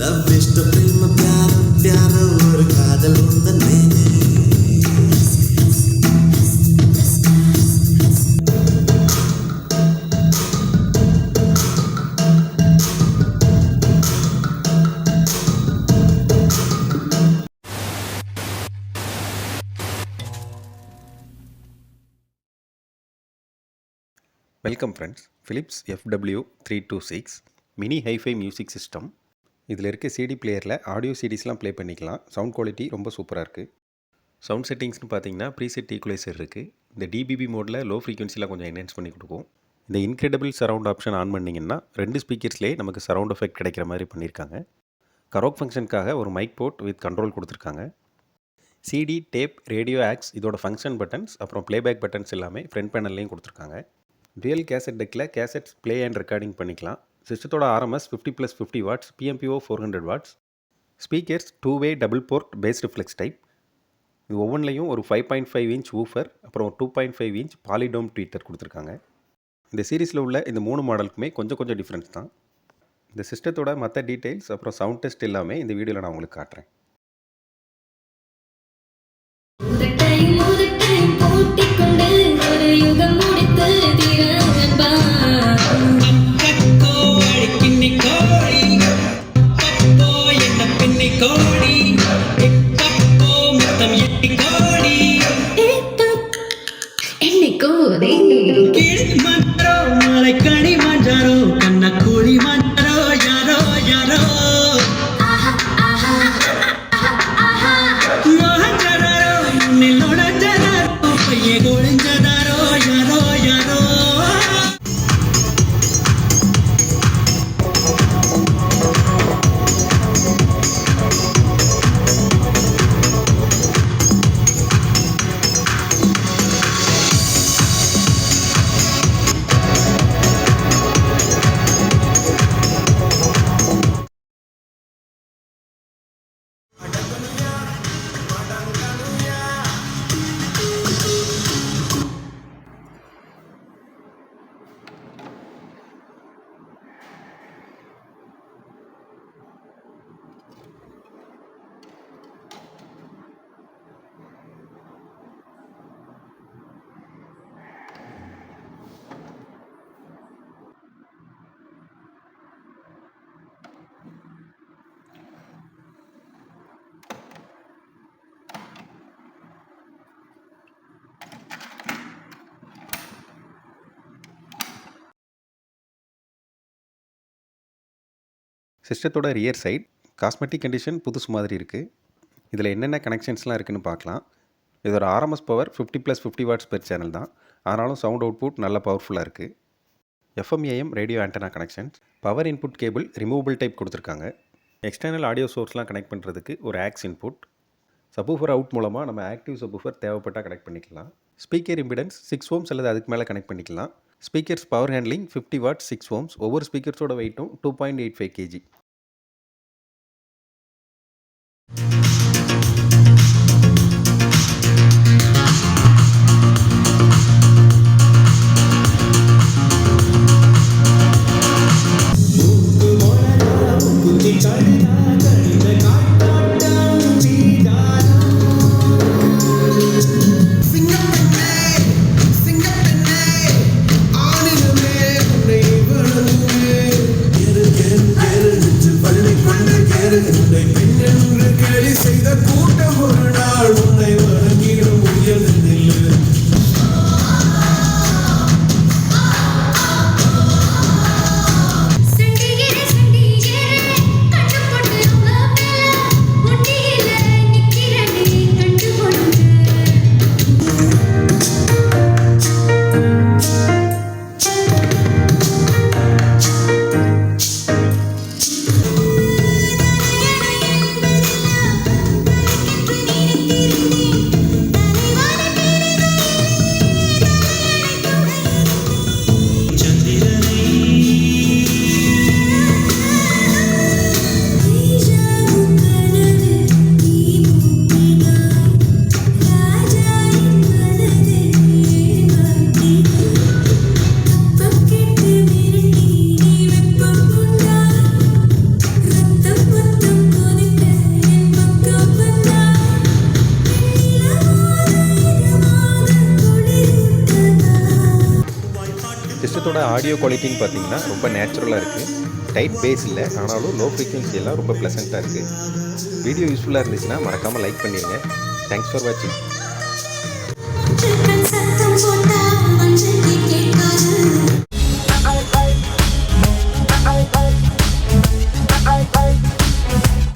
Love இஷ்ட பிரேம பியார பியார ஒரு காதல் உந்தனே. Welcome friends. Philips FW326 mini hifi music system. இதில் இருக்க சிடி பிளேயரில் ஆடியோ சிடிஸ்லாம் ப்ளே பண்ணிக்கலாம். சவுண்ட் குவாலிட்டி ரொம்ப சூப்பராக இருக்குது. சவுண்ட் செட்டிங்ஸ்னு பார்த்தீங்கன்னா ப்ரீசெட் ஈக்குவலைசர் இருக்குது. இந்த DBB மோடில் லோ ஃப்ரீக்வன்சியில் கொஞ்சம் என்ஹான்ஸ் பண்ணி கொடுக்கும். இந்த இன்க்ரெடிபிள் சரவுண்ட் ஆப்ஷன் ஆன் பண்ணிங்கன்னா 2 ஸ்பீக்கர்ஸ்லேயே நமக்கு சரவுண்ட் எஃபெக்ட் கிடைக்கிற மாதிரி பண்ணியிருக்காங்க. கரோக் ஃபங்க்ஷனுக்காக ஒரு மைக் போர்ட் வித் கண்ட்ரோல் கொடுத்துருக்காங்க. சிடி, டேப், ரேடியோ ஆக்ஸ் இதோட ஃபங்க்ஷன் பட்டன்ஸ் அப்புறம் ப்ளேபேக் பட்டன்ஸ் எல்லாமே ஃப்ரண்ட் பேனல்லையும் கொடுத்துருக்காங்க. டுயல் கேசட் டெக்கில் கேசட்ஸ் ப்ளே அண்ட் ரெக்கார்டிங் பண்ணிக்கலாம். சிஸ்டத்தோட RMS 50+50 watts, PMPO 400 watts. Speakers 2-வே double port bass reflex type. இது ஒவ்வொன்றிலையும் ஒரு 5.5 இன்ச் வூஃபர் அப்புறம் 2.5 இன்ச் பாலிடோம் ட்வீட்டர் கொடுத்துருக்காங்க. இந்த சீரீஸில் உள்ள இந்த 3 மாடலுக்குமே கொஞ்சம் டிஃப்ரென்ஸ் தான். இந்த சிஸ்டத்தோட மற்ற டீட்டெயில்ஸ் அப்புறம் சவுண்ட் டெஸ்ட் எல்லாமே இந்த வீடியோவில் நான் உங்களுக்கு காட்டுறேன். சிஸ்டத்தோட ரியர் சைட் காஸ்மெட்டிக் கண்டிஷன் புதுசு மாதிரி இருக்குது. இதில் என்னென்ன கனெக்ஷன்ஸ்லாம் இருக்குதுன்னு பார்க்கலாம். இதோட RMS power 50+50 watts per channel தான். ஆனாலும் சவுண்ட் அவுட்புட் நல்ல பவர்ஃபுல்லாக இருக்குது. FM/AM radio antenna connections, power input cable removable type கொடுத்துருக்காங்க. எக்ஸ்டர்னல் ஆடியோ சோர்ஸ்லாம் கனெக்ட் பண்ணுறதுக்கு ஒரு ஆக்ஸ் இன்புட். சப்வூஃபர் அவுட் மூலமாக நம்ம ஆக்டிவ் சப்வூஃபர் தேவைப்பட்டால் கனெக்ட் பண்ணிக்கலாம். ஸ்பீக்கர் இம்பிடன்ஸ் 6 ohms அல்லது அதுக்கு மேலே கனெக்ட் பண்ணிக்கலாம். Speakers power handling 50 watts 6 ohms. ஒவ்வொரு ஸ்பீக்கர்ஸோட வெயிட்டும் 2.85 kg. சிஸ்டத்தோட ஆடியோ குவாலிட்டின்னு பார்த்தீங்கன்னா ரொம்ப நேச்சுரலாக இருக்குது. டைட் பேஸ் இல்லை, ஆனாலும் லோ ஃப்ரீக்வன்சி எல்லாம் ரொம்ப ப்ளசண்ட்டாக இருக்குது. வீடியோ யூஸ்ஃபுல்லாக இருந்துச்சுன்னா மறக்காமல் லைக் பண்ணிடுங்க. தேங்க்ஸ் ஃபார் வாட்சிங்.